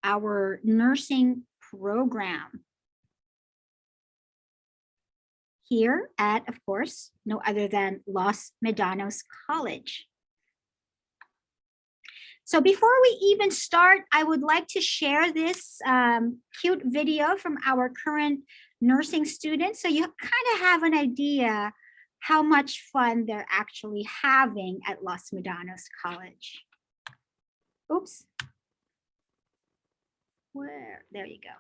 our nursing program here at, of course, no other than Los Medanos College. So before we even start, I would like to share this cute video from our current nursing students, so you kind of have an idea how much fun they're actually having at Los Medanos College. Oops. Where? There you go.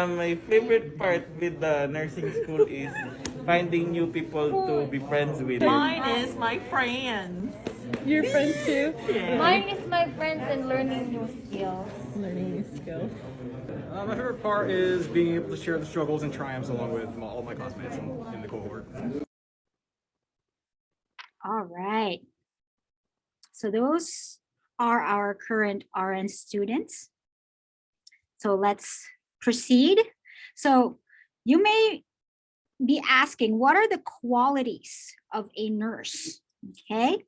My favorite part with the nursing school is finding new people to be friends with. Mine is my friends. Your friends too? Yeah. Mine is my friends and learning new skills. Learning new skills. My favorite part is being able to share the struggles and triumphs along with all my classmates in the cohort. All right. So those are our current RN students. So let's proceed. So you may be asking, what are the qualities of a nurse? Okay.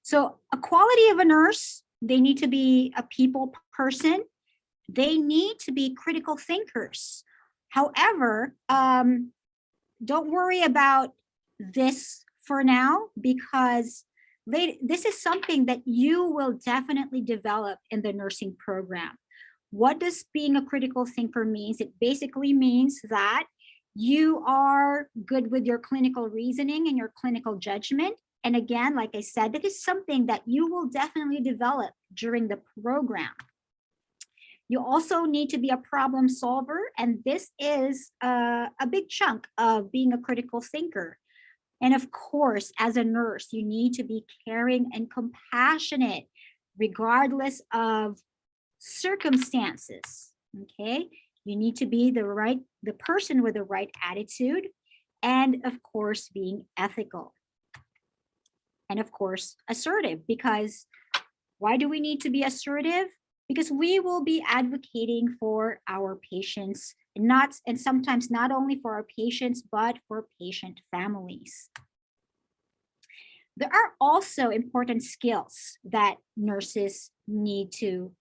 So a quality of a nurse, they need to be a people person. They need to be critical thinkers. However, don't worry about this for now, because this is something that you will definitely develop in the nursing program. What does being a critical thinker means? It basically means that you are good with your clinical reasoning and your clinical judgment. And again, like I said, that is something that you will definitely develop during the program. You also need to be a problem solver, and this is a big chunk of being a critical thinker. And of course, as a nurse, you need to be caring and compassionate, regardless of circumstances. Okay, you need to be the person with the right attitude, and of course being ethical, and of course assertive. Because why do we need to be assertive? Because we will be advocating for our patients, and sometimes not only for our patients but for patient families. There are also important skills that nurses need to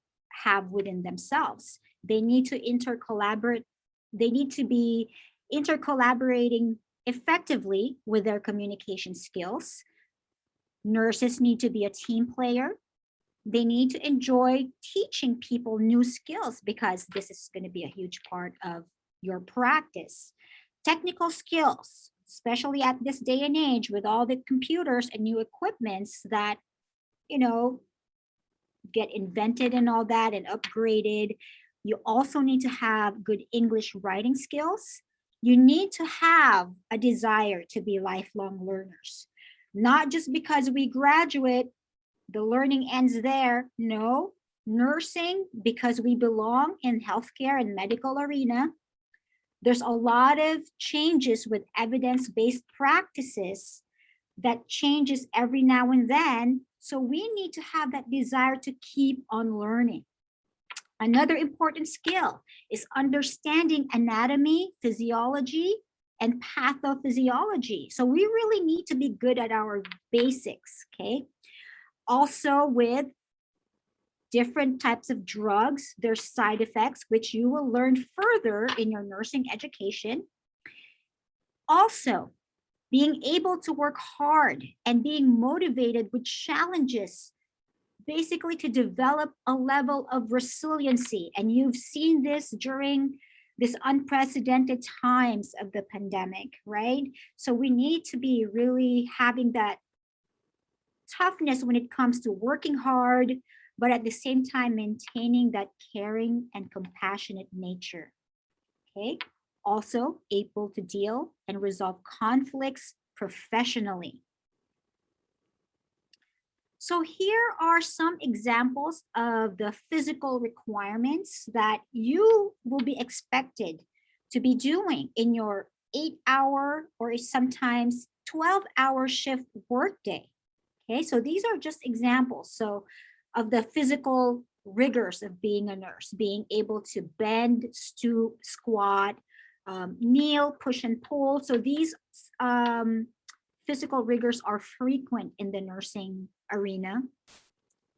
have within themselves. They need to intercollaborate. They need to be intercollaborating effectively with their communication skills. Nurses need to be a team player. They need to enjoy teaching people new skills, because this is going to be a huge part of your practice. Technical skills, especially at this day and age with all the computers and new equipments that, get invented and all that and upgraded. You also need to have good English writing skills. You need to have a desire to be lifelong learners. Not just because we graduate, the learning ends there. No, nursing, because we belong in healthcare and medical arena, there's a lot of changes with evidence-based practices that changes every now and then. So we need to have that desire to keep on learning. Another important skill is understanding anatomy, physiology, and pathophysiology. So we really need to be good at our basics, okay? Also with different types of drugs, their side effects, which you will learn further in your nursing education. Also, being able to work hard and being motivated with challenges basically to develop a level of resiliency. And you've seen this during this unprecedented times of the pandemic, right? So we need to be really having that toughness when it comes to working hard, but at the same time maintaining that caring and compassionate nature. Okay. Also able to deal and resolve conflicts professionally. So here are some examples of the physical requirements that you will be expected to be doing in your 8-hour or sometimes 12-hour shift workday. Okay, so these are just examples. So of the physical rigors of being a nurse, being able to bend, stoop, squat, kneel, push and pull. So these physical rigors are frequent in the nursing arena.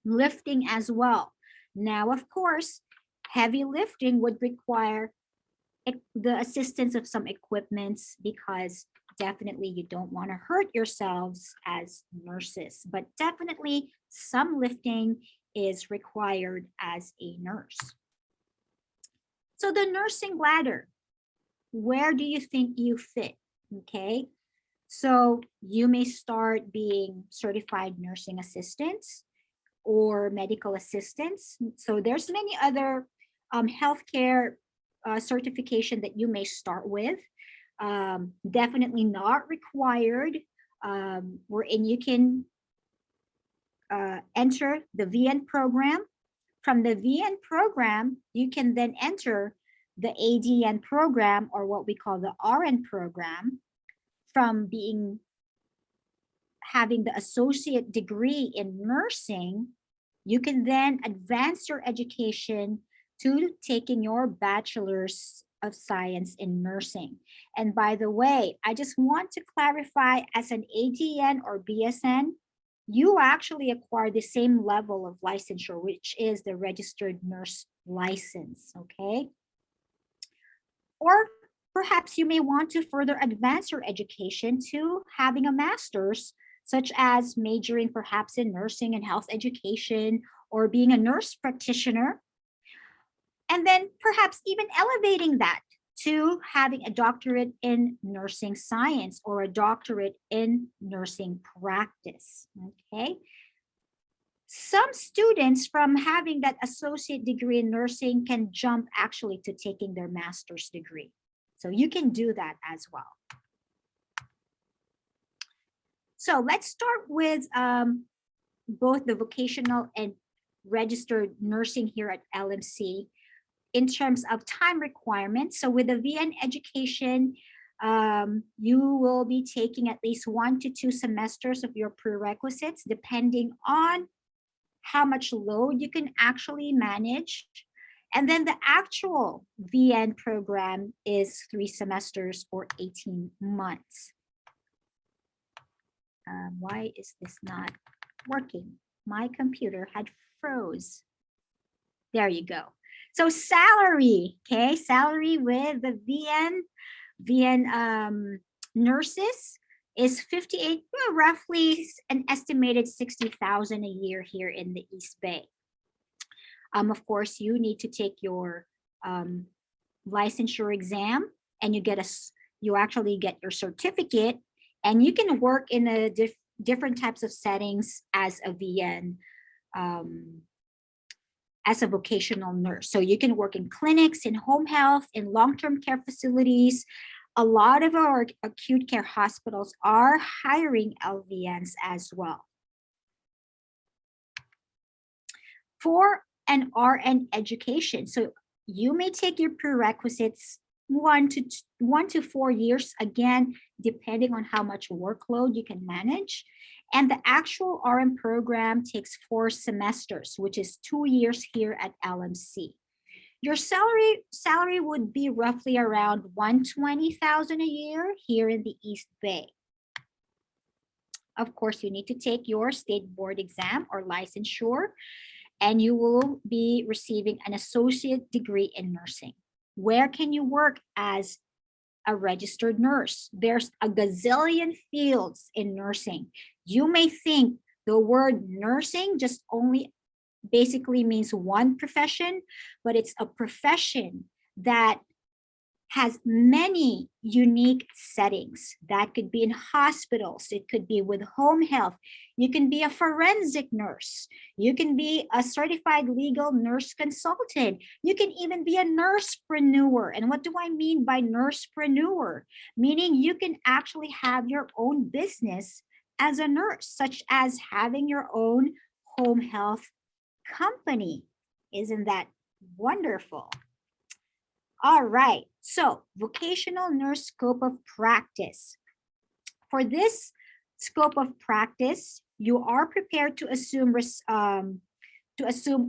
Lifting as well. Now, of course, heavy lifting would require the assistance of some equipments because definitely you don't want to hurt yourselves as nurses, but definitely some lifting is required as a nurse. So the nursing ladder, where do you think you fit? Okay, so you may start being certified nursing assistants or medical assistants. So there's many other healthcare certification that you may start with. Definitely not required, wherein you can enter the VN program. From the VN program, you can then enter the ADN program, or what we call the RN program. From having the associate degree in nursing, you can then advance your education to taking your bachelor's of science in nursing. And by the way, I just want to clarify, as an ADN or BSN, you actually acquire the same level of licensure, which is the registered nurse license, okay? Or perhaps you may want to further advance your education to having a master's, such as majoring perhaps in nursing and health education, or being a nurse practitioner. And then perhaps even elevating that to having a doctorate in nursing science or a doctorate in nursing practice, okay? Some students from having that associate degree in nursing can jump actually to taking their master's degree. So you can do that as well. So let's start with both the vocational and registered nursing here at LMC in terms of time requirements. So with the VN education, you will be taking at least 1 to 2 semesters of your prerequisites, depending on how much load you can actually manage. And then the actual VN program is 3 semesters or 18 months. Why is this not working? My computer had froze. There you go. So salary, okay, salary with the VN nurses is 58, well, roughly an estimated 60,000 a year here in the East Bay. Of course, you need to take your licensure exam, and you actually get your certificate, and you can work in a different types of settings as a VN, as a vocational nurse. So you can work in clinics, in home health, in long-term care facilities. A lot of our acute care hospitals are hiring LVNs as well. For an RN education, so you may take your prerequisites 1 to 4 years, again, depending on how much workload you can manage. And the actual RN program takes 4 semesters, which is 2 years here at LMC. Your salary would be roughly around $120,000 a year here in the East Bay. Of course, you need to take your state board exam or licensure, and you will be receiving an associate degree in nursing. Where can you work as a registered nurse? There's a gazillion fields in nursing. You may think the word nursing just only basically means one profession, but it's a profession that has many unique settings. That could be in hospitals, it could be with home health. You can be a forensic nurse, you can be a certified legal nurse consultant, you can even be a nursepreneur. And what do I mean by nursepreneur? Meaning you can actually have your own business as a nurse, such as having your own home health company. Isn't that wonderful? All right, so vocational nurse scope of practice. For this scope of practice, you are prepared to assume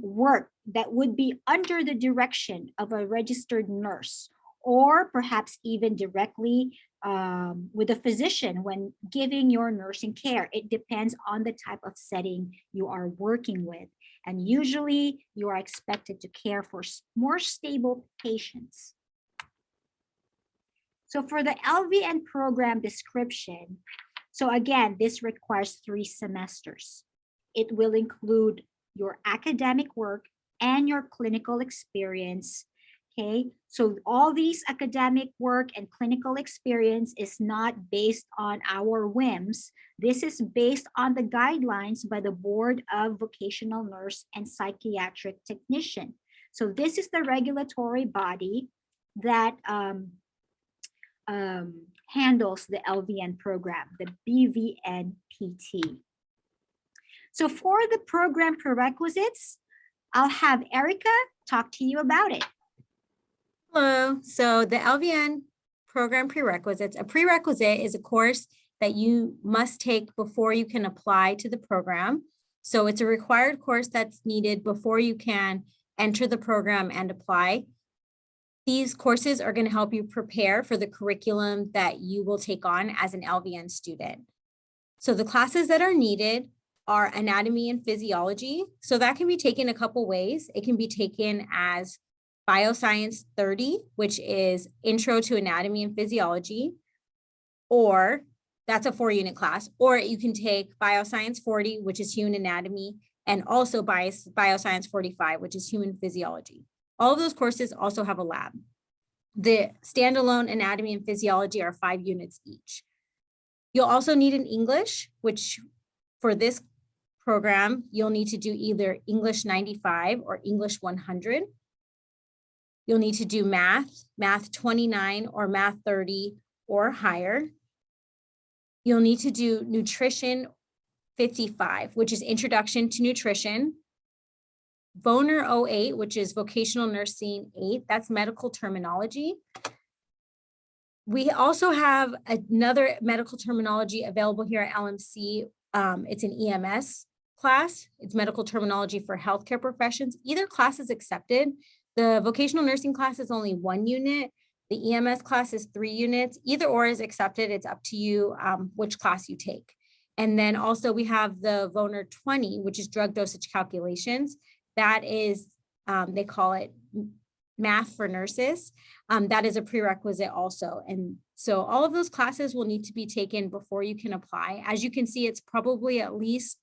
work that would be under the direction of a registered nurse, or perhaps even directly with a physician when giving your nursing care. It depends on the type of setting you are working with. And usually you are expected to care for more stable patients. So for the LVN program description, so again, this requires 3 semesters. It will include your academic work and your clinical experience. Okay, so all these academic work and clinical experience is not based on our whims. This is based on the guidelines by the Board of Vocational Nurse and Psychiatric Technician. So this is the regulatory body that handles the LVN program, the BVNPT. So for the program prerequisites, I'll have Erica talk to you about it. Hello. So the LVN program prerequisites, a prerequisite is a course that you must take before you can apply to the program. So it's a required course that's needed before you can enter the program and apply. These courses are going to help you prepare for the curriculum that you will take on as an LVN student. So the classes that are needed are anatomy and physiology. So that can be taken a couple ways. It can be taken as Bioscience 30, which is Intro to Anatomy and Physiology, or that's a 4-unit class, or you can take Bioscience 40, which is Human Anatomy, and also Bioscience 45, which is Human Physiology. All of those courses also have a lab. The standalone anatomy and physiology are 5 units each. You'll also need an English, which for this program, you'll need to do either English 95 or English 100. You'll need to do math 29 or math 30 or higher. You'll need to do nutrition 55, which is Introduction to Nutrition. VONER 08, which is Vocational Nursing 8, that's medical terminology. We also have another medical terminology available here at LMC. It's an EMS class. It's medical terminology for healthcare professions. Either class is accepted. The vocational nursing class is only 1 unit. The EMS class is 3 units. Either or is accepted. It's up to you which class you take. And then also we have the VONER 20, which is drug dosage calculations. That is, they call it math for nurses. That is a prerequisite also. And so all of those classes will need to be taken before you can apply. As you can see, it's probably at least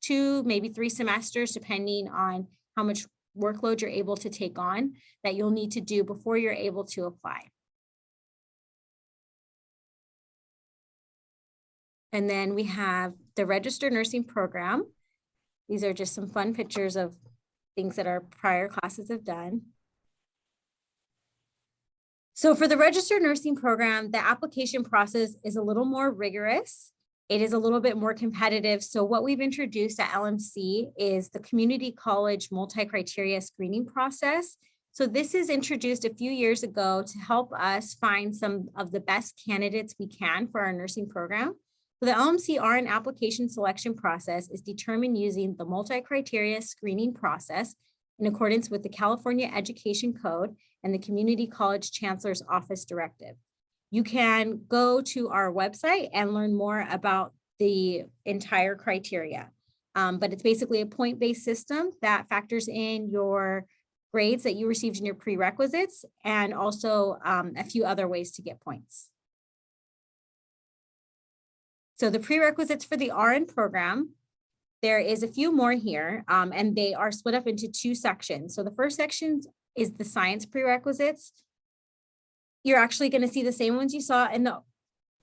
2, maybe 3 semesters, depending on how much workload you're able to take on, that you'll need to do before you're able to apply. And then we have the registered nursing program. These are just some fun pictures of things that our prior classes have done. So for the registered nursing program, the application process is a little more rigorous. It is a little bit more competitive. So what we've introduced at LMC is the community college multi-criteria screening process. So this is introduced a few years ago to help us find some of the best candidates we can for our nursing program. So the LMC RN application selection process is determined using the multi-criteria screening process in accordance with the California Education Code and the Community College Chancellor's Office Directive. You can go to our website and learn more about the entire criteria. But it's basically a point-based system that factors in your grades that you received in your prerequisites and also a few other ways to get points. So the prerequisites for the RN program there is a few more here, and they are split up into two sections. So the first section is the science prerequisites. You're actually going to see the same ones you saw in the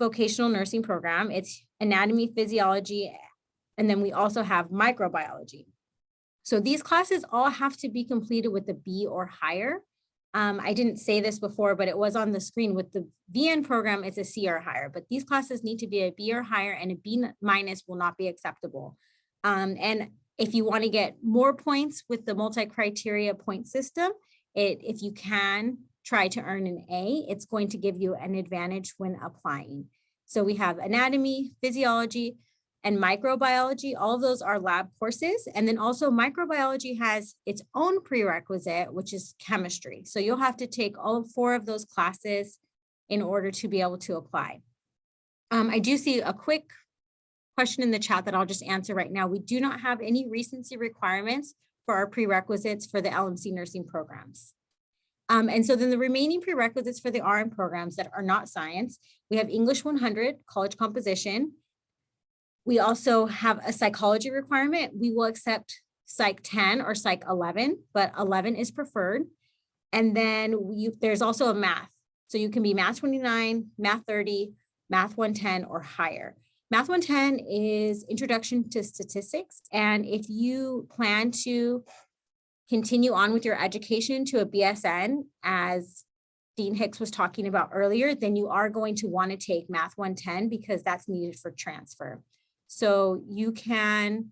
vocational nursing program. It's anatomy, physiology, and then we also have microbiology. So these classes all have to be completed with a B or higher. I didn't say this before, but it was on the screen. With the VN program, it's a C or higher, but these classes need to be a B or higher, and a B minus will not be acceptable. And if you want to get more points with the multi-criteria point system, if you can try to earn an A, it's going to give you an advantage when applying. So we have anatomy, physiology, and microbiology. All of those are lab courses. And then also microbiology has its own prerequisite, which is chemistry. So you'll have to take all 4 of those classes in order to be able to apply. I do see a quick question in the chat that I'll just answer right now. We do not have any recency requirements for our prerequisites for the LMC nursing programs. And so then the remaining prerequisites for the RN programs that are not science, we have English 100, college composition. We also have a psychology requirement. We will accept Psych 10 or Psych 11, but 11 is preferred. And then there's also a math. So you can be Math 29, Math 30, Math 110 or higher. Math 110 is Introduction to Statistics. And if you plan to continue on with your education to a BSN, as Dean Hicks was talking about earlier, then you are going to want to take Math 110 because that's needed for transfer. So you can,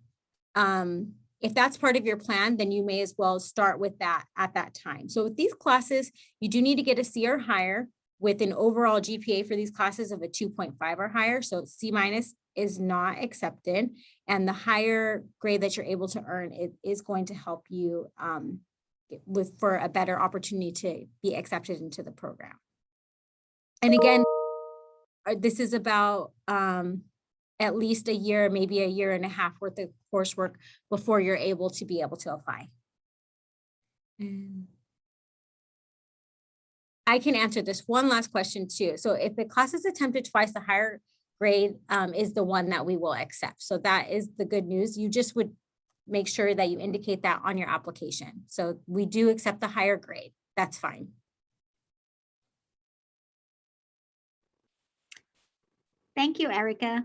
if that's part of your plan, then you may as well start with that at that time. So with these classes, you do need to get a C or higher with an overall GPA for these classes of a 2.5 or higher. So C minus is not accepted. And the higher grade that you're able to earn, it is going to help you for a better opportunity to be accepted into the program. And again, this is about at least a year, maybe a year and a half worth of coursework before you're able to apply. And I can answer this one last question too. So if the class is attempted twice, the higher grade is the one that we will accept. So that is the good news. You just would make sure that you indicate that on your application. So we do accept the higher grade. That's fine. Thank you, Erica.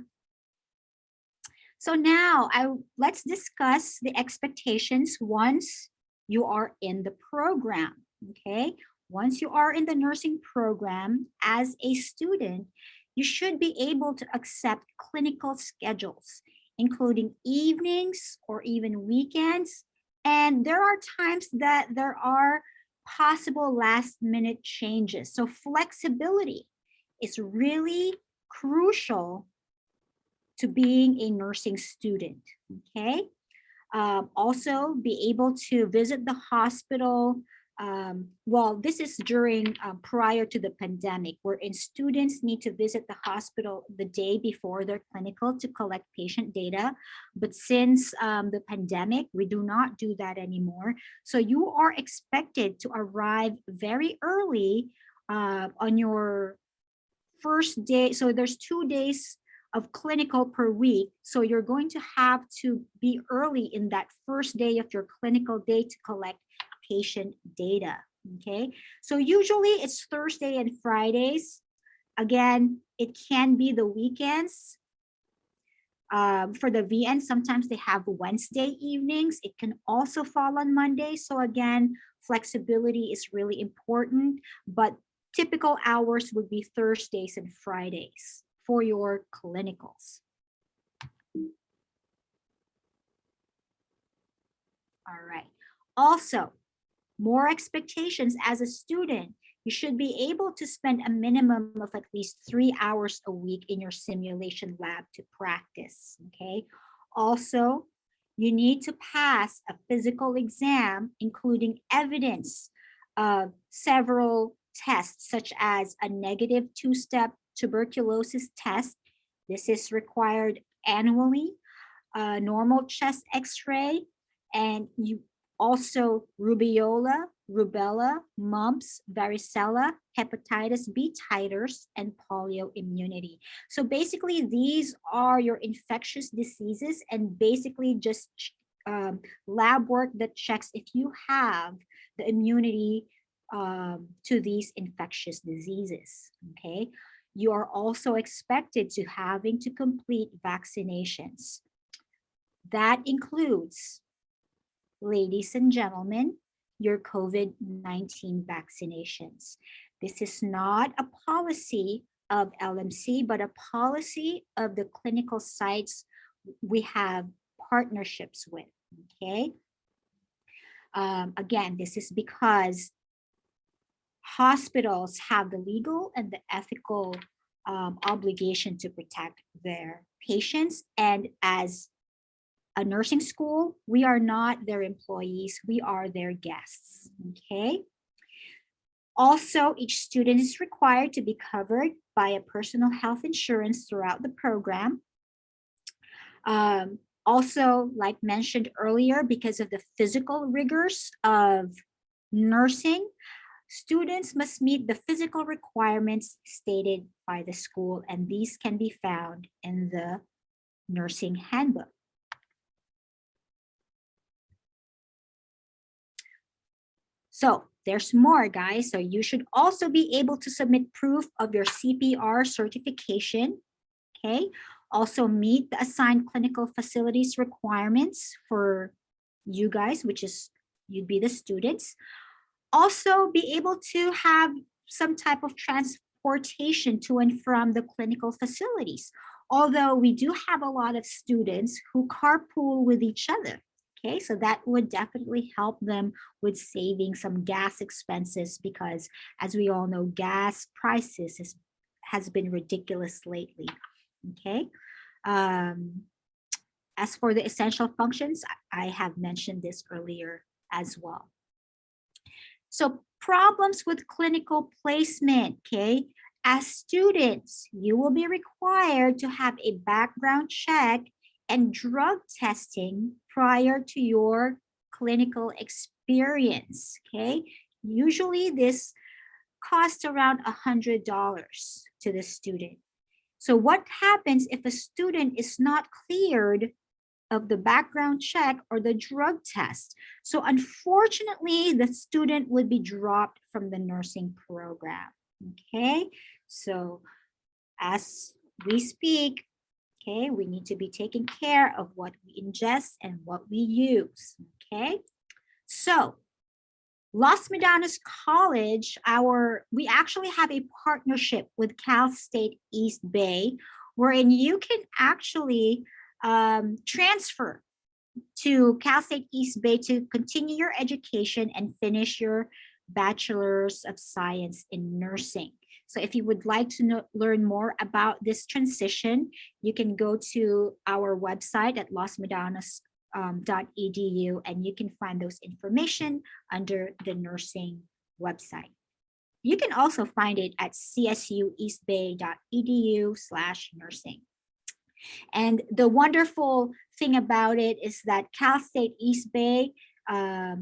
So now let's discuss the expectations once you are in the program, okay? Once you are in the nursing program as a student, you should be able to accept clinical schedules, including evenings or even weekends. And there are times that there are possible last-minute changes. So flexibility is really crucial to being a nursing student, okay? Also be able to visit the hospital. Well, this is during prior to the pandemic, wherein students need to visit the hospital the day before their clinical to collect patient data. But since the pandemic, we do not do that anymore. So you are expected to arrive very early on your first day. So there's 2 days of clinical per week. So you're going to have to be early in that first day of your clinical day to collect patient data, okay? So usually it's Thursday and Fridays. Again, it can be the weekends. For the VN, sometimes they have Wednesday evenings. It can also fall on Monday. So again, flexibility is really important, but typical hours would be Thursdays and Fridays for your clinicals. All right. Also, more expectations as a student. You should be able to spend a minimum of at least 3 hours a week in your simulation lab to practice, okay? Also, you need to pass a physical exam, including evidence of several tests, such as a negative 2-step tuberculosis test. This is required annually, a normal chest x-ray, and you also rubeola, rubella, mumps, varicella, hepatitis B titers, and polio immunity. So basically, these are your infectious diseases, and basically just lab work that checks if you have the immunity to these infectious diseases. Okay, you are also expected to having to complete vaccinations. That includes, ladies and gentlemen, your COVID-19 vaccinations. This is not a policy of LMC, but a policy of the clinical sites we have partnerships with, okay? Again, this is because hospitals have the legal and the ethical obligation to protect their patients. And as a nursing school, we are not their employees, we are their guests, okay? Also, each student is required to be covered by a personal health insurance throughout the program. Also, like mentioned earlier, because of the physical rigors of nursing, students must meet the physical requirements stated by the school, and these can be found in the nursing handbook. So there's more, guys. So you should also be able to submit proof of your CPR certification, okay? Also meet the assigned clinical facilities requirements for you guys, which is you'd be the students. Also be able to have some type of transportation to and from the clinical facilities. Although we do have a lot of students who carpool with each other. Okay, so that would definitely help them with saving some gas expenses, because as we all know, gas prices has been ridiculous lately. Okay. As for the essential functions, I have mentioned this earlier as well. So problems with clinical placement, okay? As students, you will be required to have a background check and drug testing prior to your clinical experience, okay? Usually this costs around $100 to the student. So what happens if a student is not cleared of the background check or the drug test? So unfortunately, the student would be dropped from the nursing program, okay? So as we speak, okay, we need to be taking care of what we ingest and what we use, okay? So Los Medanos College, we actually have a partnership with Cal State East Bay, wherein you can actually transfer to Cal State East Bay to continue your education and finish your Bachelor's of Science in Nursing. So if you would like to learn more about this transition, you can go to our website at losmedanos.edu, and you can find those information under the nursing website. You can also find it at csueastbay.edu/nursing. And the wonderful thing about it is that Cal State East Bay,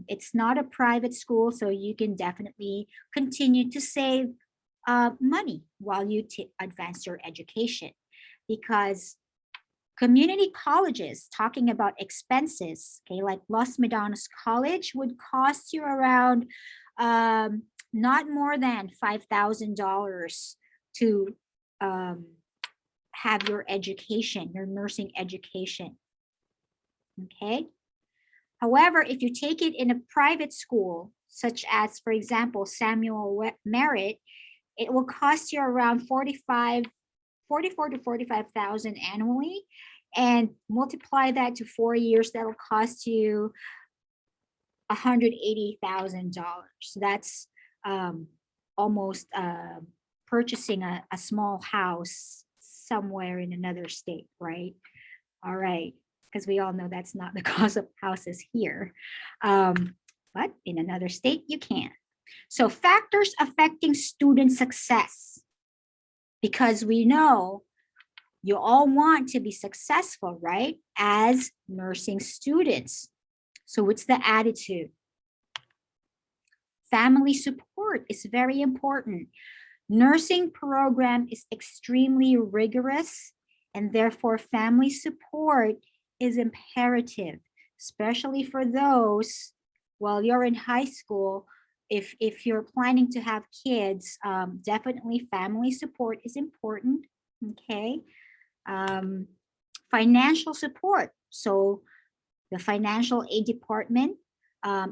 it's not a private school, so you can definitely continue to save money while you advance your education, because community colleges, talking about expenses, okay, like Los Medanos College would cost you around not more than $5,000 to have your education, your nursing education, okay? However, if you take it in a private school, such as, for example, Samuel Merritt, it will cost you around 44 to 45,000 annually, and multiply that to 4 years, that'll cost you $180,000. So that's almost purchasing a small house somewhere in another state, right? All right, because we all know that's not the cost of houses here. But in another state, you can. So factors affecting student success, because we know you all want to be successful, right? As nursing students. So what's the attitude? Family support is very important. Nursing program is extremely rigorous, and therefore family support is imperative, especially for those while you're in high school. If you're planning to have kids, definitely family support is important. Okay. Financial support. So the financial aid department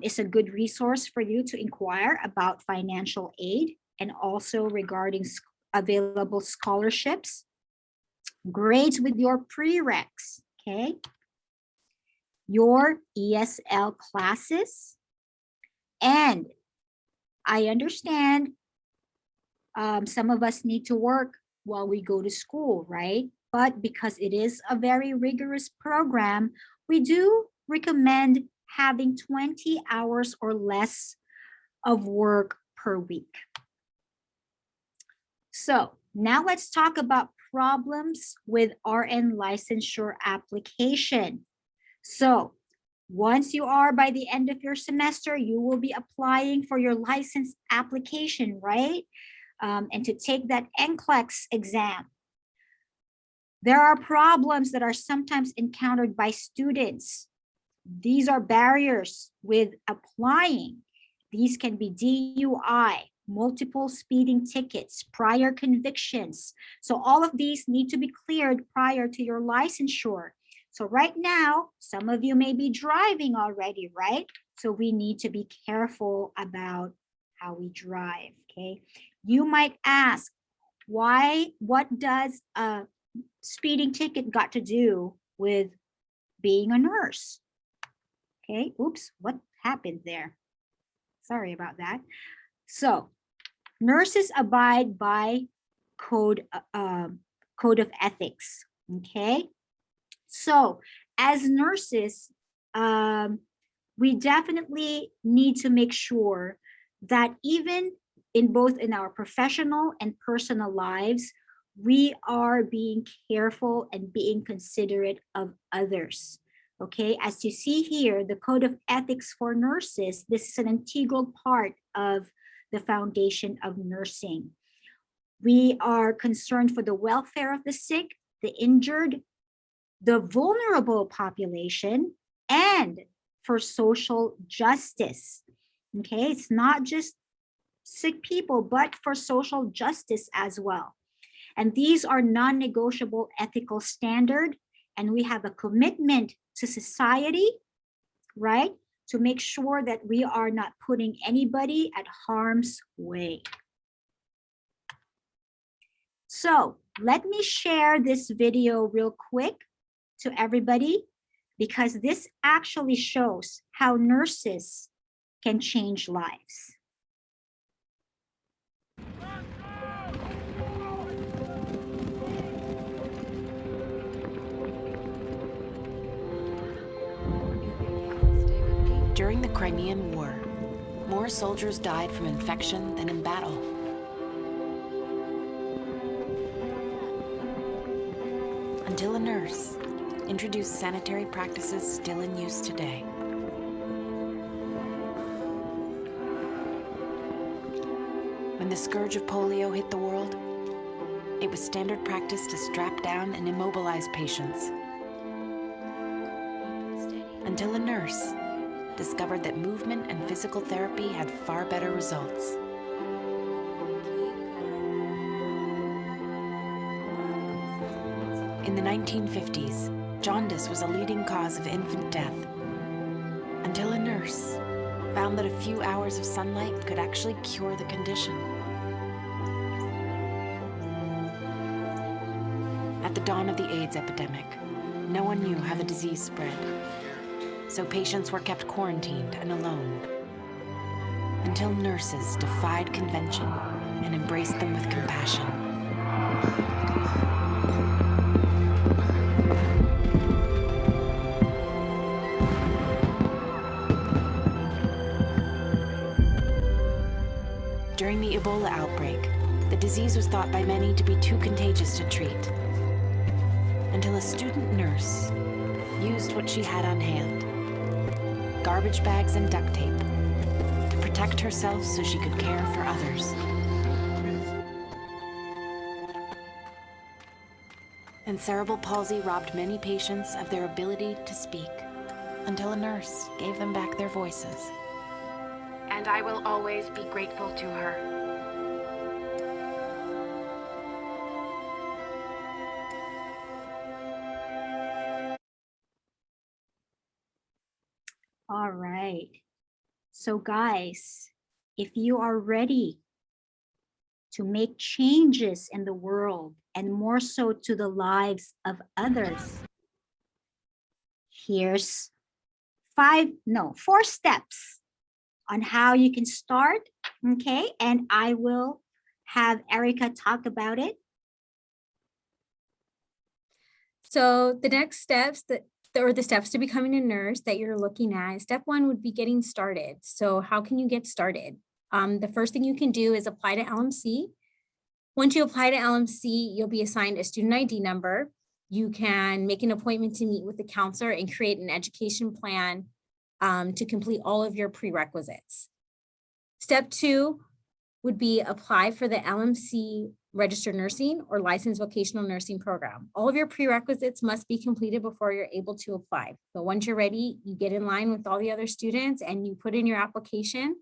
is a good resource for you to inquire about financial aid, and also regarding available scholarships. Grades with your prereqs, okay? Your ESL classes. And I understand some of us need to work while we go to school, right? But because it is a very rigorous program, we do recommend having 20 hours or less of work per week. So now let's talk about problems with RN licensure application. So once you are by the end of your semester, you will be applying for your license application, right? And to take that NCLEX exam. There are problems that are sometimes encountered by students. These are barriers with applying. These can be DUI, multiple speeding tickets, prior convictions. So all of these need to be cleared prior to your licensure. So right now, some of you may be driving already, right? So we need to be careful about how we drive, okay? You might ask, what does a speeding ticket got to do with being a nurse? Okay, oops, what happened there? Sorry about that. So nurses abide by code of ethics, okay? So as nurses, we definitely need to make sure that even in both in our professional and personal lives, we are being careful and being considerate of others. Okay, as you see here, the code of ethics for nurses, this is an integral part of the foundation of nursing. We are concerned for the welfare of the sick, the injured, the vulnerable population, and for social justice. Okay, it's not just sick people, but for social justice as well. And these are non-negotiable ethical standards, and we have a commitment to society, right? To make sure that we are not putting anybody at harm's way. So let me share this video real quick to everybody, because this actually shows how nurses can change lives. During the Crimean War, more soldiers died from infection than in battle. Until a nurse introduced sanitary practices still in use today. When the scourge of polio hit the world, it was standard practice to strap down and immobilize patients. Until a nurse discovered that movement and physical therapy had far better results. In the 1950s, jaundice was a leading cause of infant death, until a nurse found that a few hours of sunlight could actually cure the condition. At the dawn of the AIDS epidemic, no one knew how the disease spread. So patients were kept quarantined and alone, until nurses defied convention and embraced them with compassion. During the Ebola outbreak, the disease was thought by many to be too contagious to treat, until a student nurse used what she had on hand. garbage bags and duct tape to protect herself so she could care for others. And cerebral palsy robbed many patients of their ability to speak until a nurse gave them back their voices. And I will always be grateful to her. All right. So guys, if you are ready to make changes in the world and more so to the lives of others, here's 4 steps on how you can start, okay? And I will have Erica talk about it. So the next steps or the steps to becoming a nurse that you're looking at, step 1 would be getting started. So how can you get started? The first thing you can do is apply to LMC. Once you apply to LMC, you'll be assigned a student ID number. You can make an appointment to meet with the counselor and create an education plan to complete all of your prerequisites. Step 2 would be apply for the LMC registered nursing or licensed vocational nursing program. All of your prerequisites must be completed before you're able to apply. But once you're ready, you get in line with all the other students and you put in your application.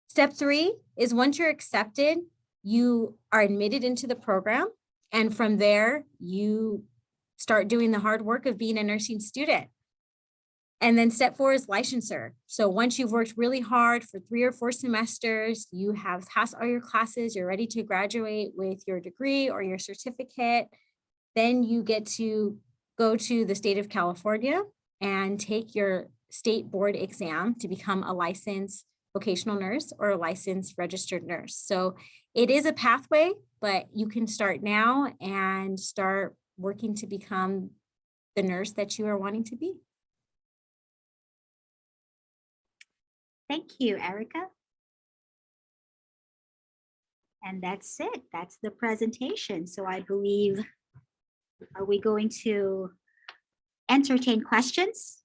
Step 3 is once you're accepted, you are admitted into the program. And from there, you start doing the hard work of being a nursing student. And then step 4 is licensure. So once you've worked really hard for 3 or 4 semesters, you have passed all your classes, you're ready to graduate with your degree or your certificate, then you get to go to the state of California and take your state board exam to become a licensed vocational nurse or a licensed registered nurse. So it is a pathway, but you can start now and start working to become the nurse that you are wanting to be. Thank you, Erica. And that's it. That's the presentation. So I believe, are we going to entertain questions?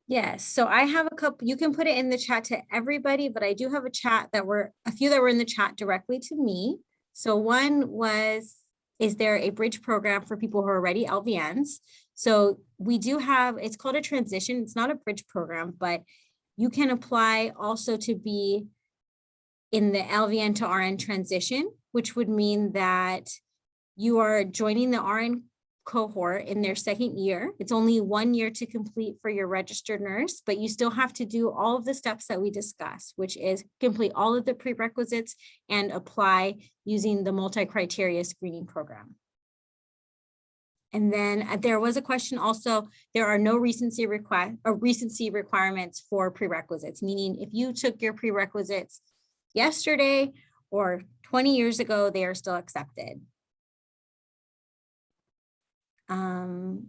Yes, so I have a couple, you can put it in the chat to everybody, but I do have a few that were in the chat directly to me. So one was, is there a bridge program for people who are already LVNs? So we do have, it's called a transition. It's not a bridge program, but you can apply also to be in the LVN to RN transition, which would mean that you are joining the RN cohort in their 2nd year. It's only 1 year to complete for your registered nurse, but you still have to do all of the steps that we discussed, which is complete all of the prerequisites and apply using the multi-criteria screening program. And then there was a question also, there are no recency requirements for prerequisites, meaning if you took your prerequisites yesterday or 20 years ago, they are still accepted.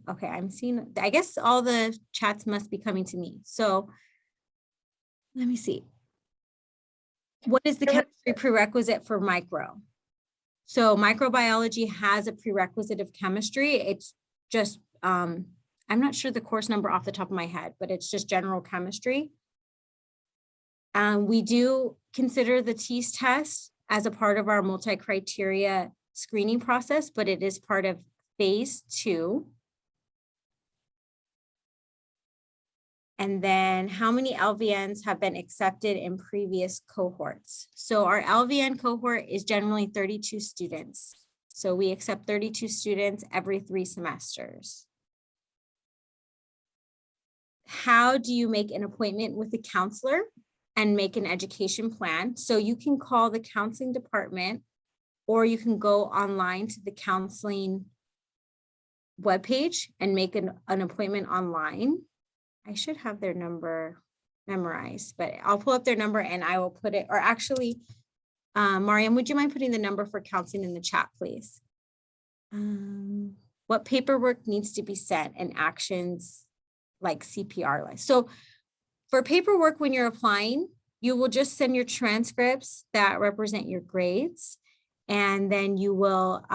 Okay, I'm seeing, I guess all the chats must be coming to me. So let me see. What is the chemistry prerequisite for micro? So microbiology has a prerequisite of chemistry. It's just, I'm not sure the course number off the top of my head, but it's just general chemistry. We do consider the TEAS test as a part of our multi-criteria screening process, but it is part of phase 2. And then how many LVNs have been accepted in previous cohorts? So our LVN cohort is generally 32 students. So we accept 32 students every 3 semesters. How do you make an appointment with a counselor and make an education plan? So you can call the counseling department or you can go online to the counseling webpage and make an appointment online. I should have their number memorized, but I'll pull up their number and I will put it, or actually, Mariam, would you mind putting the number for counseling in the chat, please? What paperwork needs to be sent and actions like CPR list. So for paperwork, when you're applying, you will just send your transcripts that represent your grades. And then you will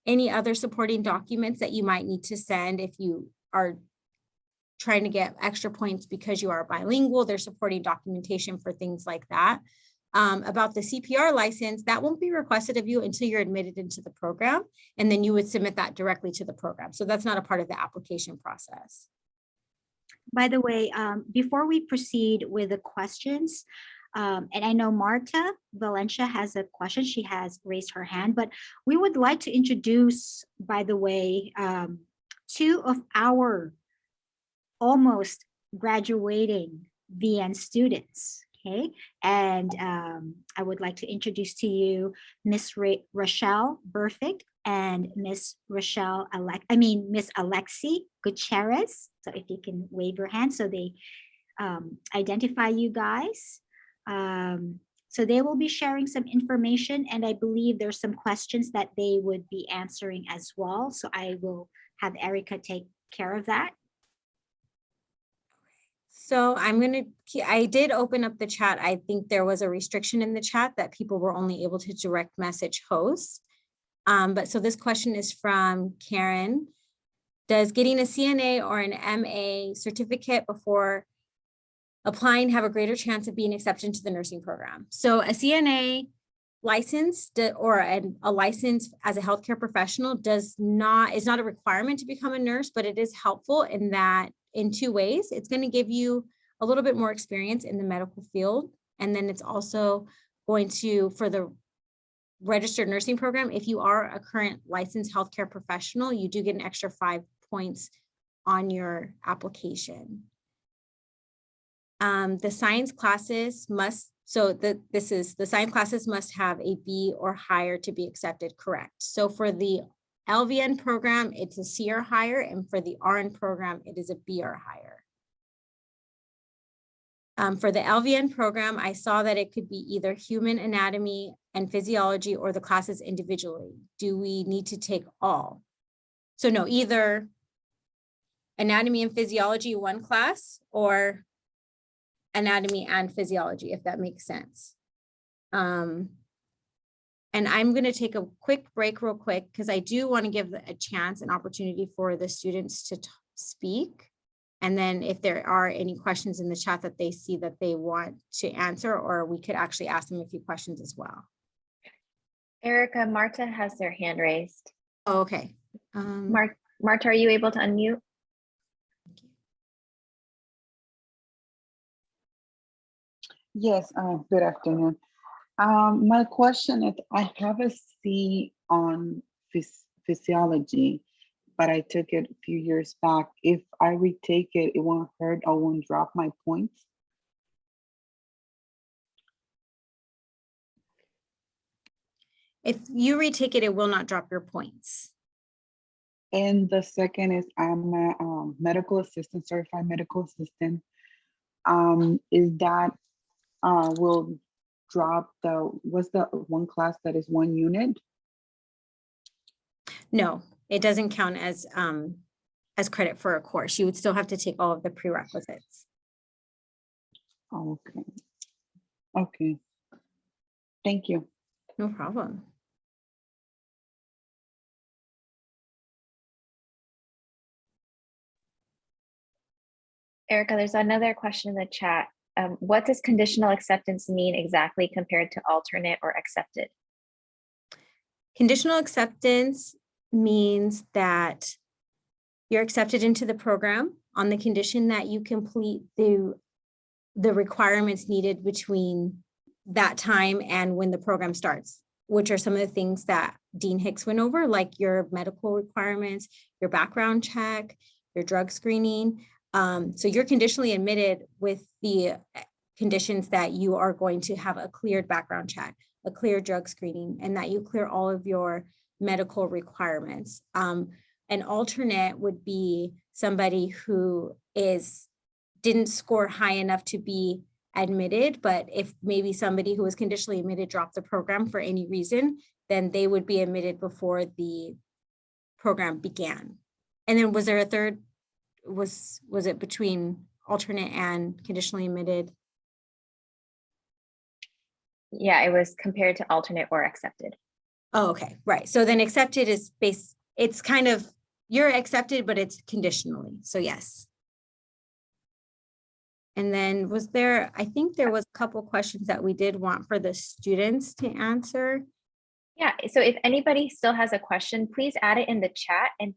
any other supporting documents that you might need to send if you are trying to get extra points because you are bilingual. There's supporting documentation for things like that. About the CPR license, that won't be requested of you until you're admitted into the program, and then you would submit that directly to the program. So that's not a part of the application process. By the way, before we proceed with the questions, and I know Marta Valencia has a question. She has raised her hand, but we would like to introduce, by the way, two of our almost graduating VN students. Okay, and I would like to introduce to you Miss Rochelle Burfict and Miss Rochelle, Miss Alexi Gutierrez. So if you can wave your hand so they identify you guys. So they will be sharing some information, and I believe there's some questions that they would be answering as well. So I will have Erica take care of that. So I did open up the chat. I think there was a restriction in the chat that people were only able to direct message hosts. But so this question is from Karen. Does getting a CNA or an MA certificate before applying have a greater chance of being accepted into the nursing program? So a CNA license or a license as a healthcare professional is not a requirement to become a nurse, but it is helpful in that in two ways. It's going to give you a little bit more experience in the medical field. And then it's also going to, for the registered nursing program, if you are a current licensed healthcare professional, you do get an extra 5 points on your application. The science classes must, the science classes must have a B or higher to be accepted, correct? So for the LVN program, it's a C or higher, and for the RN program, it is a B or higher. For the LVN program, I saw that it could be either human anatomy and physiology or the classes individually. Do we need to take all? So no, either anatomy and physiology one class or anatomy and physiology, if that makes sense. And I'm going to take a quick break real quick because I do want to give a chance, an opportunity for the students to speak. And then if there are any questions in the chat that they see that they want to answer, or we could actually ask them a few questions as well. Erica, Marta has their hand raised. Oh, okay. Marta, are you able to unmute? Yes, good afternoon. My question is, I have a C on physiology, but I took it a few years back. If I retake it, it won't hurt or won't drop my points? If you retake it, it will not drop your points. And the second is, I'm a medical assistant, certified medical assistant. Is that will drop what's the one class that is 1 unit? No, it doesn't count as credit for a course. You would still have to take all of the prerequisites. Okay. Okay. Thank you. No problem. Erica, there's another question in the chat. What does conditional acceptance mean exactly compared to alternate or accepted? Conditional acceptance means that you're accepted into the program on the condition that you complete the requirements needed between that time and when the program starts, which are some of the things that Dean Hicks went over, like your medical requirements, your background check, your drug screening. So you're conditionally admitted with the conditions that you are going to have a cleared background check, a clear drug screening, and that you clear all of your medical requirements. An alternate would be somebody who didn't score high enough to be admitted, but if maybe somebody who was conditionally admitted dropped the program for any reason, then they would be admitted before the program began. And then was there a third? Was it between alternate and conditionally admitted? Yeah, it was compared to alternate or accepted. Oh, okay, right. So then accepted is it's kind of, you're accepted, but it's conditionally. So yes. And then I think there was a couple questions that we did want for the students to answer. Yeah, so if anybody still has a question, please add it in the chat, and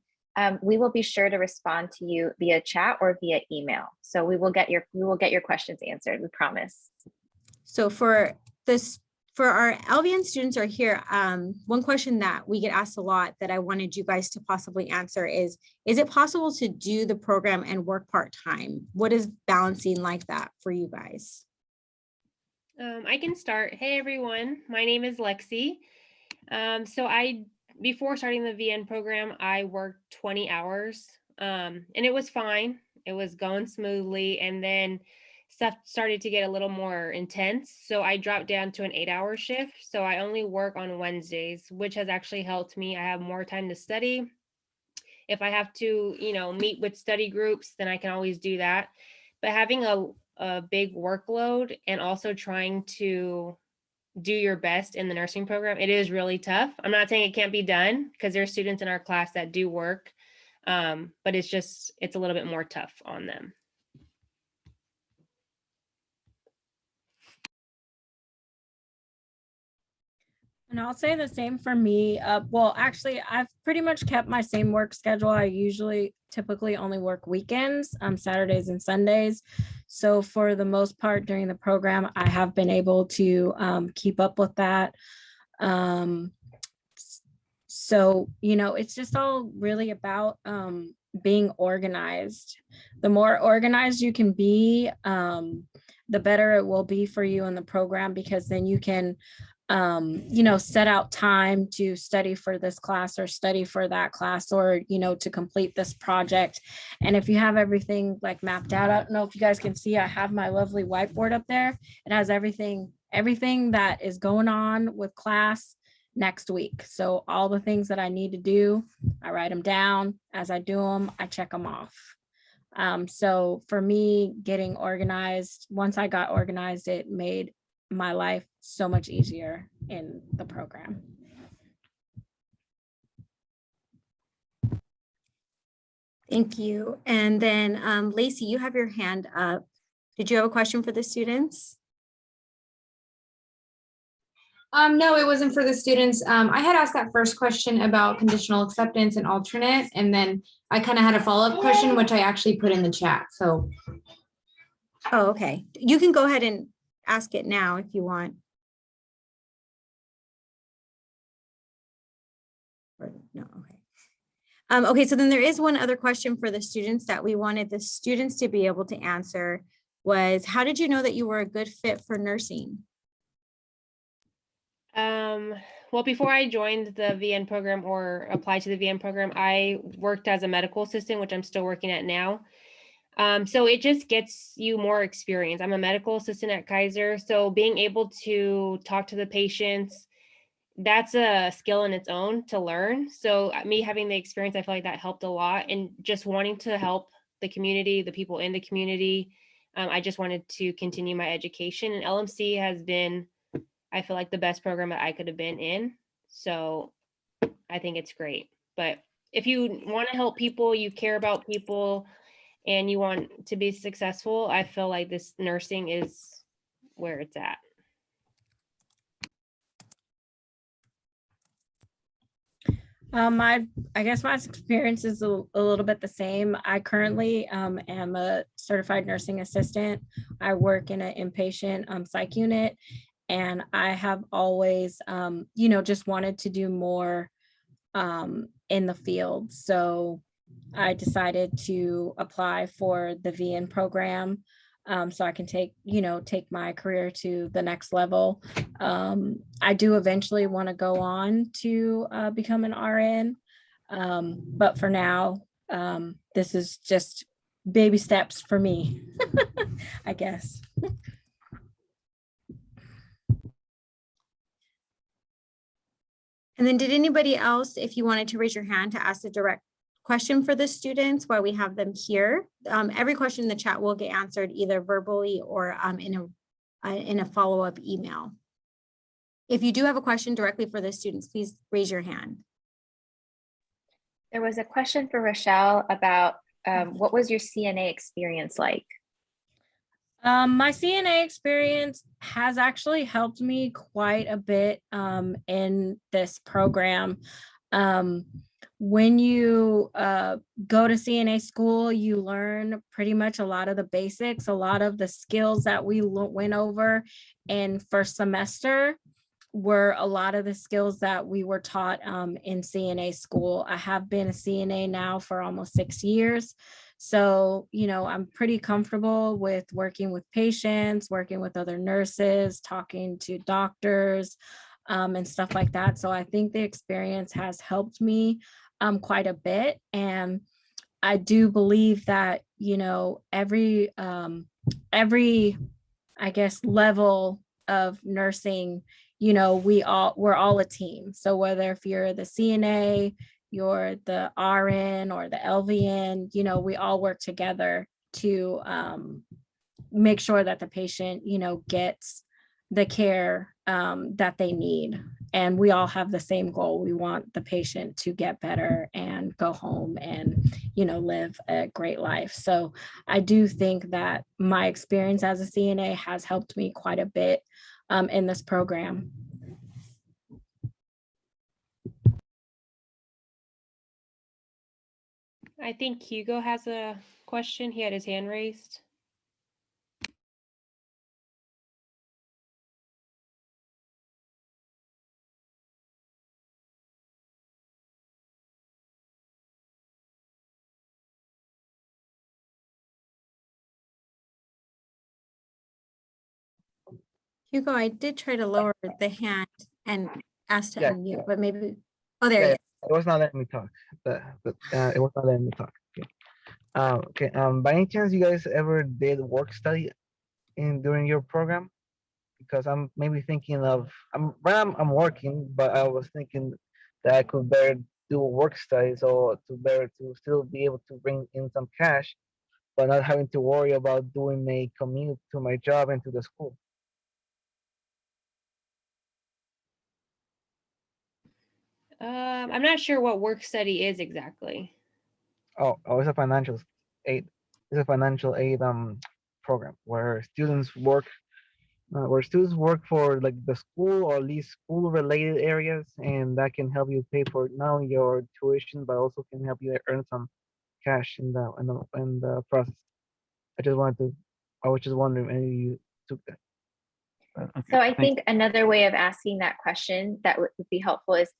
we will be sure to respond to you via chat or via email. So we will get your questions answered, we promise. So for our LVN students are here, one question that we get asked a lot that I wanted you guys to possibly answer is it possible to do the program and work part-time? What is balancing like that for you guys? I can start. Hey everyone, my name is Lexi. Before starting the VN program, I worked 20 hours and it was fine. It was going smoothly. And then stuff started to get a little more intense. So I dropped down to an 8-hour shift. So I only work on Wednesdays, which has actually helped me. I have more time to study. If I have to, meet with study groups, then I can always do that. But having a big workload and also trying to do your best in the nursing program, it is really tough. I'm not saying it can't be done because there are students in our class that do work, but it's a little bit more tough on them. And I'll say the same for me. Well, actually, I've pretty much kept my same work schedule. I typically only work weekends, Saturdays and Sundays. So for the most part during the program, I have been able to keep up with that. So, it's just all really about being organized. The more organized you can be, the better it will be for you in the program, because then you can set out time to study for this class or study for that class, or, to complete this project. And if you have everything like mapped out, I don't know if you guys can see, I have my lovely whiteboard up there. It has everything that is going on with class next week. So all the things that I need to do, I write them down. As I do them, I check them off. So for me, getting organized, once I got organized, it made my life so much easier in the program. Thank you. And then Lacey, you have your hand up. Did you have a question for the students? No, it wasn't for the students. I had asked that first question about conditional acceptance and alternate, and then I kind of had a follow-up question, which I actually put in the chat. So. Oh, okay. You can go ahead and ask it now if you want. Or, no, okay. Okay, so then there is one other question for the students that we wanted the students to be able to answer was, how did you know that you were a good fit for nursing? Well, before I joined the VN program or applied to the VN program, I worked as a medical assistant, which I'm still working at now. So it just gets you more experience. I'm a medical assistant at Kaiser. So being able to talk to the patients, that's a skill in its own to learn. So me having the experience, I feel like that helped a lot. And just wanting to help the community, the people in the community, I just wanted to continue my education. And LMC has been, I feel like, the best program that I could have been in. So I think it's great. But if you want to help people, you care about people, and you want to be successful, I feel like this nursing is where it's at. I guess my experience is a little bit the same. I currently am a certified nursing assistant. I work in an inpatient psych unit, and I have always, just wanted to do more in the field. So I decided to apply for the VN program, so I can take my career to the next level. I do eventually want to go on to become an RN, but for now, this is just baby steps for me, I guess. And then did anybody else, if you wanted to raise your hand to ask a direct question for the students while we have them here, every question in the chat will get answered either verbally or in a follow-up email. If you do have a question directly for the students, please raise your hand. There was a question for Rochelle about what was your CNA experience like? My CNA experience has actually helped me quite a bit in this program. When you go to CNA school, you learn pretty much a lot of the basics, a lot of the skills that we went over in first semester were a lot of the skills that we were taught in CNA school. I have been a CNA now for almost 6 years. So, I'm pretty comfortable with working with patients, working with other nurses, talking to doctors, and stuff like that. So I think the experience has helped me quite a bit. And I do believe that, every, I guess, level of nursing, we're all a team. So whether if you're the CNA, you're the RN or the LVN, we all work together to make sure that the patient, gets the care that they need. And we all have the same goal. We want the patient to get better and go home and, live a great life. So I do think that my experience as a CNA has helped me quite a bit in this program. I think Hugo has a question. He had his hand raised. Hugo, I did try to lower the hand and ask to Yeah. unmute, but maybe, oh, there Yeah, he yeah, is. it was not letting me talk. It was not letting me talk. Okay. Okay. By any chance, you guys ever did work study during your program? Because I'm maybe thinking of I'm working, but I was thinking that I could better do work study, so to still be able to bring in some cash, but not having to worry about doing a commute to my job and to the school. I'm not sure what work study is exactly. Oh, it's a financial aid. It's a financial aid program where students work for like the school or at least school related areas, and that can help you pay for not only your tuition but also can help you earn some cash in the process. I was just wondering maybe you took that. Okay, So I thank think another way of asking that question that would be helpful is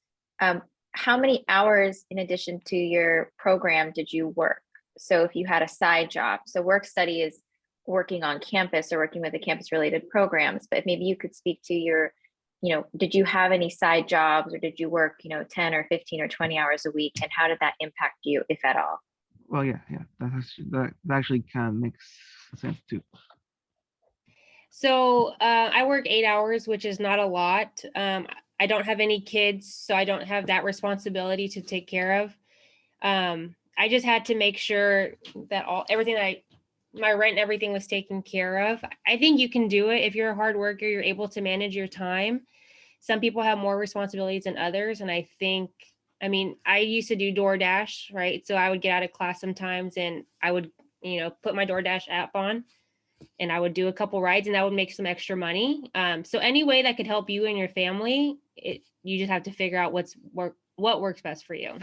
how many hours in addition to your program did you work? So if you had a side job, so work study is working on campus or working with the campus related programs, but maybe you could speak to your, did you have any side jobs or did you work, 10 or 15 or 20 hours a week, and how did that impact you, if at all? Well, yeah, that actually kind of makes sense too. So I work 8 hours, which is not a lot. I don't have any kids, so I don't have that responsibility to take care of. I just had to make sure that my rent and everything was taken care of. I think you can do it. If you're a hard worker, you're able to manage your time. Some people have more responsibilities than others. And I used to do DoorDash, right? So I would get out of class sometimes and I would, put my DoorDash app on and I would do a couple rides and that would make some extra money. So any way that could help you and your family, you just have to figure out what works best for you.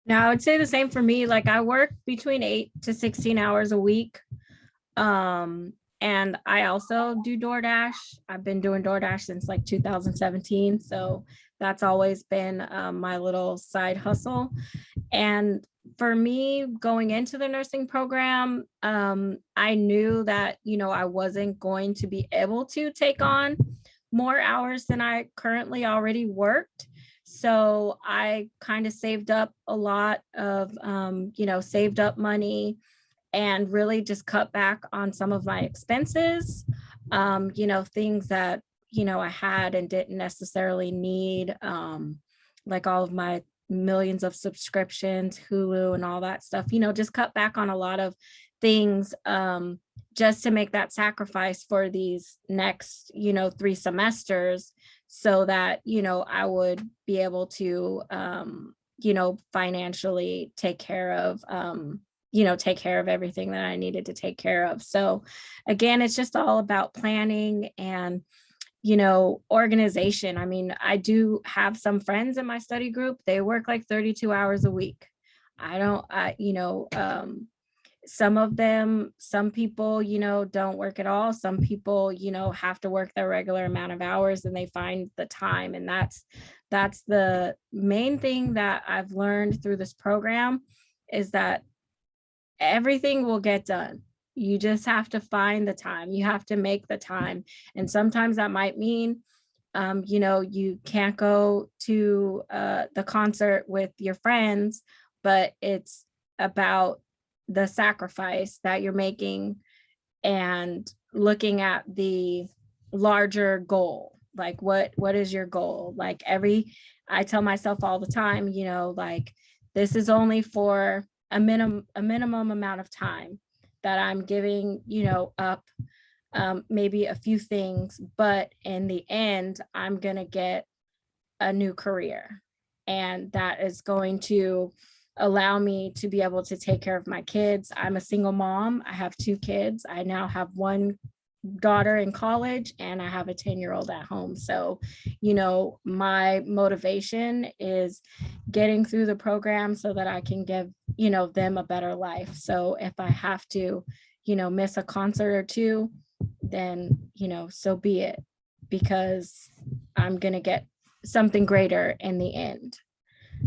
Now, I would say the same for me. Like I work between 8 to 16 hours a week. And I also do DoorDash. I've been doing DoorDash since like 2017. So that's always been my little side hustle. And for me, going into the nursing program, I knew that, I wasn't going to be able to take on more hours than I currently already worked. So I kind of saved up a lot of, saved up money and really just cut back on some of my expenses, things that, I had and didn't necessarily need, like all of my millions of subscriptions, Hulu and all that stuff, just cut back on a lot of things, just to make that sacrifice for these next, 3 semesters so that, I would be able to, financially take care of, take care of everything that I needed to take care of. So again, it's just all about planning and, organization. I mean, I do have some friends in my study group. They work like 32 hours a week. Some of them, some people, don't work at all. Some people, have to work their regular amount of hours and they find the time. And that's the main thing that I've learned through this program, is that everything will get done. You just have to find the time. You have to make the time. And sometimes that might mean, you can't go to the concert with your friends, but it's about the sacrifice that you're making and looking at the larger goal. Like what is your goal? Like I tell myself all the time, like this is only for a minimum amount of time that I'm giving, up maybe a few things, but in the end, I'm gonna get a new career. And that is going to allow me to be able to take care of my kids. I'm a single mom. I have 2 kids. I now have 1 daughter in college and I have a 10-year-old at home. So, my motivation is getting through the program so that I can give, them a better life. So if I have to, miss a concert or 2, then, so be it, because I'm going to get something greater in the end.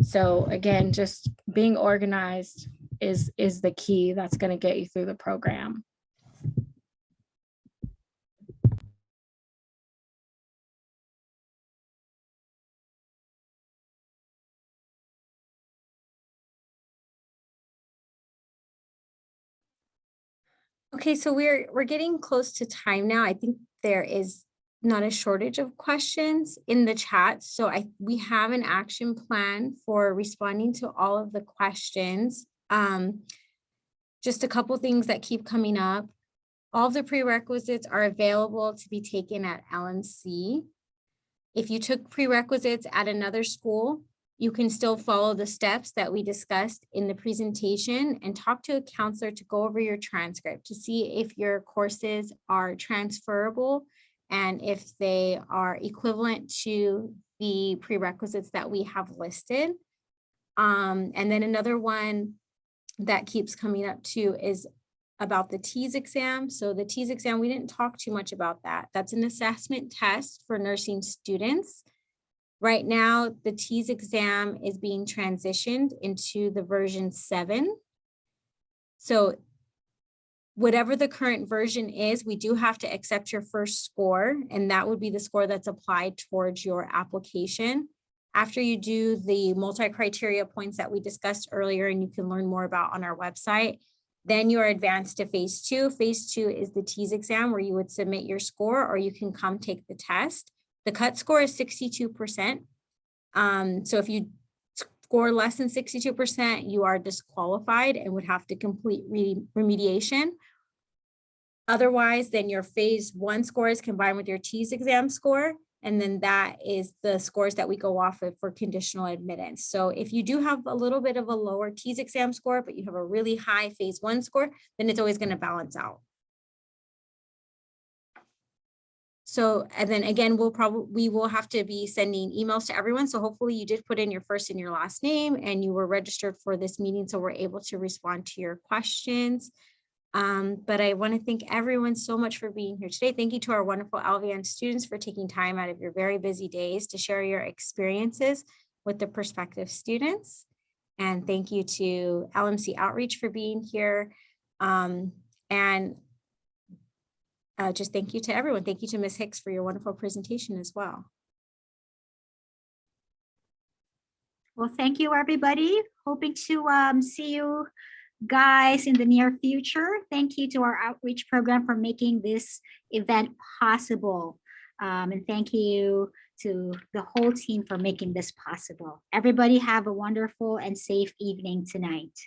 So again, just being organized is the key that's going to get you through the program. Okay, so we're getting close to time now. I think there is not a shortage of questions in the chat. So we have an action plan for responding to all of the questions. Just a couple things that keep coming up. All of the prerequisites are available to be taken at LMC. If you took prerequisites at another school, you can still follow the steps that we discussed in the presentation and talk to a counselor to go over your transcript to see if your courses are transferable and if they are equivalent to the prerequisites that we have listed. And then another one that keeps coming up too is about the TEAS exam. So the TEAS exam, we didn't talk too much about that. That's an assessment test for nursing students. Right now, the TEAS exam is being transitioned into the version 7. So whatever the current version is, we do have to accept your first score, and that would be the score that's applied towards your application. After you do the multi-criteria points that we discussed earlier, and you can learn more about on our website, then you are advanced to phase 2. Phase 2 is the TEAS exam where you would submit your score or you can come take the test. The cut score is 62%. So if you score less than 62%, you are disqualified and would have to complete remediation. Otherwise, then your phase 1 score is combined with your TEAS exam score. And then that is the scores that we go off of for conditional admittance. So if you do have a little bit of a lower TEAS exam score, but you have a really high phase 1 score, then it's always going to balance out. So, and then again, we will have to be sending emails to everyone. So hopefully you did put in your first and your last name and you were registered for this meeting. So we're able to respond to your questions. But I want to thank everyone so much for being here today. Thank you to our wonderful LVN students for taking time out of your very busy days to share your experiences with the prospective students. And thank you to LMC Outreach for being here. Just thank you to everyone. Thank you to Ms. Hicks for your wonderful presentation as well. Well, thank you, everybody. Hoping to see you guys in the near future. Thank you to our outreach program for making this event possible. And thank you to the whole team for making this possible. Everybody have a wonderful and safe evening tonight.